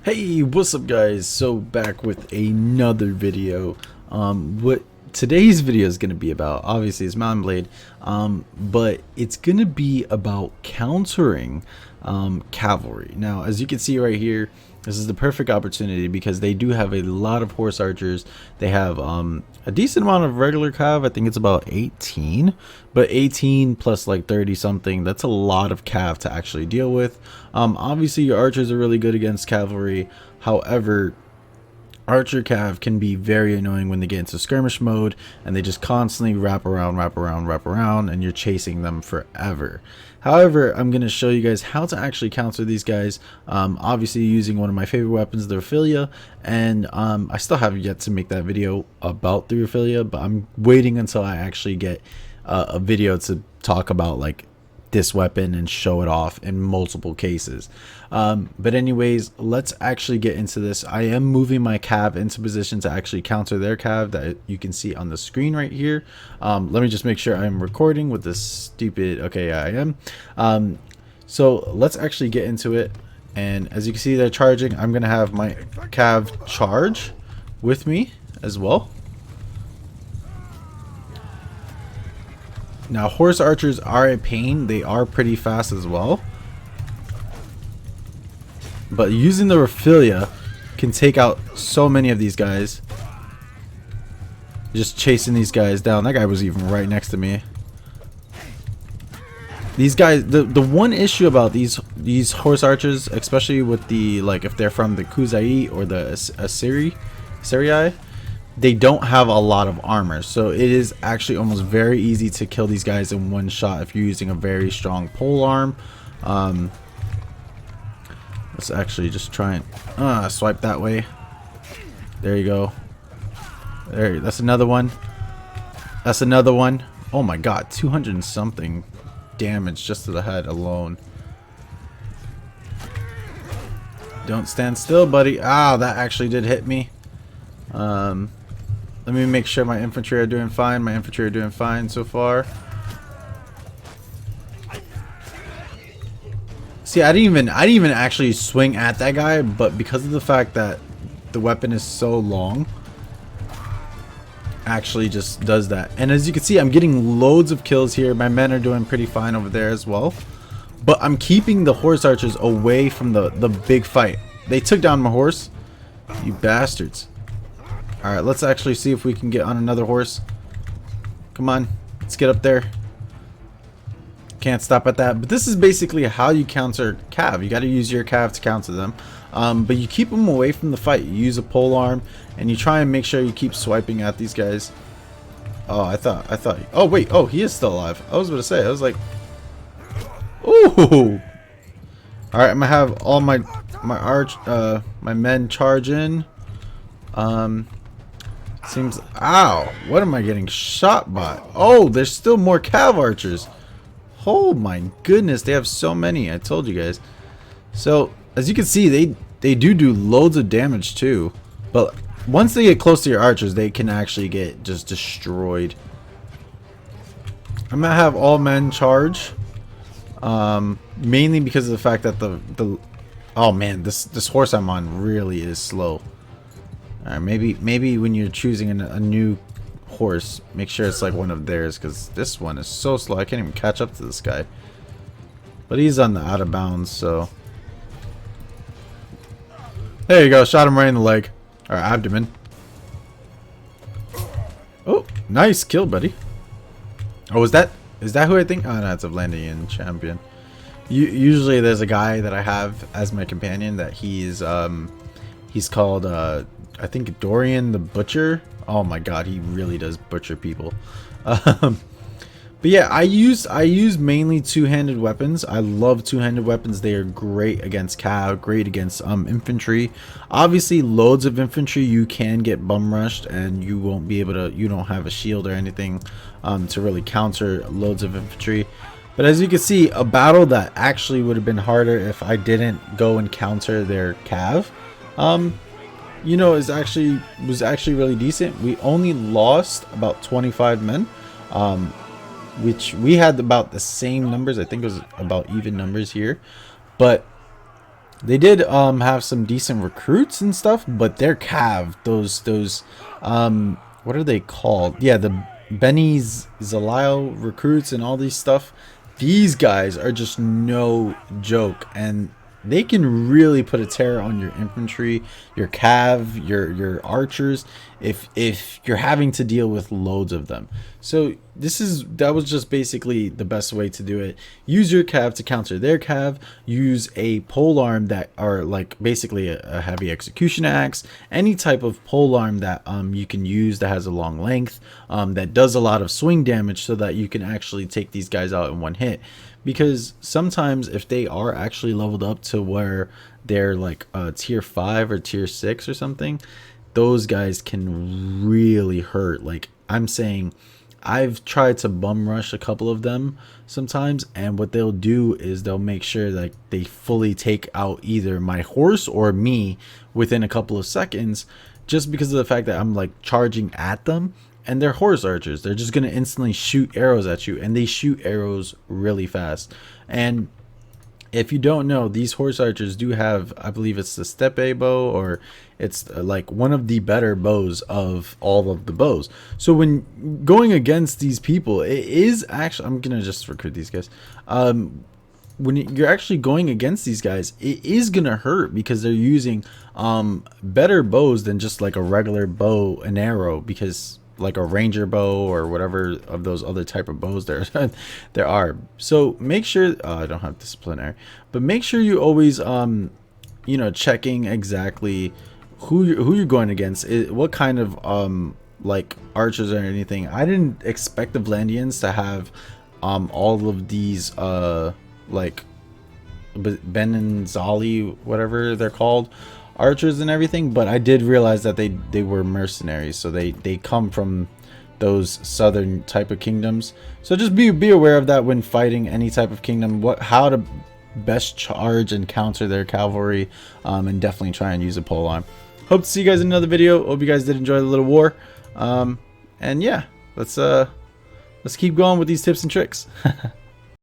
Hey, what's up guys? So back with another video. What today's video is going to be about, obviously, is mount&blade, but it's going to be about countering cavalry. Now, as you can see right here, this is the perfect opportunity because they do have a lot of horse archers. They have a decent amount of regular cav. I think it's about 18, but 18 plus like 30 something, that's a lot of cav to actually deal with. Obviously your archers are really good against cavalry. However, archer cav can be very annoying when they get into skirmish mode and they just constantly wrap around, and you're chasing them forever. However, I'm going to show you guys how to actually counter these guys, obviously using one of my favorite weapons, the Raphilia, and I still have yet to make that video about the Raphilia, but I'm waiting until I actually get a video to talk about like this weapon and show it off in multiple cases. But anyways, let's actually get into this. I am moving my cav into position to actually counter their cav that you can see on the screen right here. Let me just make sure I'm recording with this stupid, okay, yeah, I am. So let's actually get into it, and as you can see, they're charging. I'm gonna have my cav charge with me as well. Now, horse archers are a pain. They are pretty fast as well. But using the Raphilia can take out so many of these guys. Just chasing these guys down. That guy was even right next to me. These guys, the one issue about these horse archers, especially with the, like, if they're from the Kuzai or the Assyrii, they don't have a lot of armor, so it is actually almost very easy to kill these guys in one shot if you're using a very strong pole arm. Let's actually just try and swipe that way. There you go. There, that's another one. That's another one. Oh my god, 200 and something damage just to the head alone. Don't stand still, buddy. Ah, that actually did hit me. Let me make sure my infantry are doing fine. My infantry are doing fine so far. See, I didn't even actually swing at that guy, but because of the fact that the weapon is so long, actually just does that. And as you can see, I'm getting loads of kills here. My men are doing pretty fine over there as well. But I'm keeping the horse archers away from the big fight. They took down my horse. You bastards. Alright, let's actually see if we can get on another horse. Come on, let's get up there. Can't stop at that. But this is basically how you counter cav. You got to use your cav to counter them. But you keep them away from the fight. You use a pole arm, and you try and make sure you keep swiping at these guys. Oh, I thought. Oh wait. Oh, he is still alive. I was about to say. I was like, ooh. All right, I'm gonna have all my men charge in. Seems, ow, what am I getting shot by? Oh, there's still more cav archers. Oh my goodness, they have so many. I told you guys. So as you can see, they do loads of damage too, but once they get close to your archers, they can actually get just destroyed. I'm gonna have all men charge, mainly because of the fact that the oh man, this horse I'm on really is slow. Alright, maybe when you're choosing a new horse, make sure it's like one of theirs, because this one is so slow. I can't even catch up to this guy. But he's on the out of bounds, so. There you go, shot him right in the leg. Or abdomen. Oh, nice kill, buddy. Oh, is that who I think? Oh no, it's a Vlandian champion. Usually there's a guy that I have as my companion that he's called I think Dorian the Butcher. Oh my god, he really does butcher people. But yeah, I use mainly two-handed weapons. I love two-handed weapons. They are great against cav, great against infantry. Obviously, loads of infantry you can get bum rushed, and you won't be able to. You don't have a shield or anything to really counter loads of infantry. But as you can see, a battle that actually would have been harder if I didn't go and counter their cav, you know, was actually really decent. We only lost about 25 men, which we had about the same numbers. I think it was about even numbers here, but They did have some decent recruits and stuff, but their cav, those what are they called? Yeah, the Benny Zalio recruits and all these stuff. These guys are just no joke, and they can really put a tear on your infantry, your cav, your archers, if you're having to deal with loads of them. So that was just basically the best way to do it. Use your cav to counter their cav. Use a polearm that are like basically a heavy execution axe, any type of polearm that you can use that has a long length, that does a lot of swing damage, so that you can actually take these guys out in one hit. Because sometimes if they are actually leveled up to where they're like tier 5 or tier 6 or something, those guys can really hurt. Like I'm saying, I've tried to bum rush a couple of them sometimes, and what they'll do is they'll make sure that they fully take out either my horse or me within a couple of seconds, just because of the fact that I'm like charging at them. And they're horse archers. They're just going to instantly shoot arrows at you, and they shoot arrows really fast. And if you don't know, these horse archers do have, I believe it's the steppe bow, or it's like one of the better bows of all of the bows. So when going against these people, it is actually, I'm going to just recruit these guys. When you're actually going against these guys, it is gonna hurt, because they're using better bows than just like a regular bow and arrow, because like a ranger bow or whatever of those other type of bows there are. So make sure, I don't have disciplinary, but make sure you always you know, checking exactly who you're going against, what kind of like archers or anything. I didn't expect the Vlandians to have all of these like Ben and Zali, whatever they're called, archers and everything, but I did realize that they were mercenaries, so they come from those southern type of kingdoms. So just be aware of that when fighting any type of kingdom, how to best charge and counter their cavalry, and definitely try and use a polearm. Hope to see you guys in another video. Hope you guys did enjoy the little war, and yeah, let's keep going with these tips and tricks.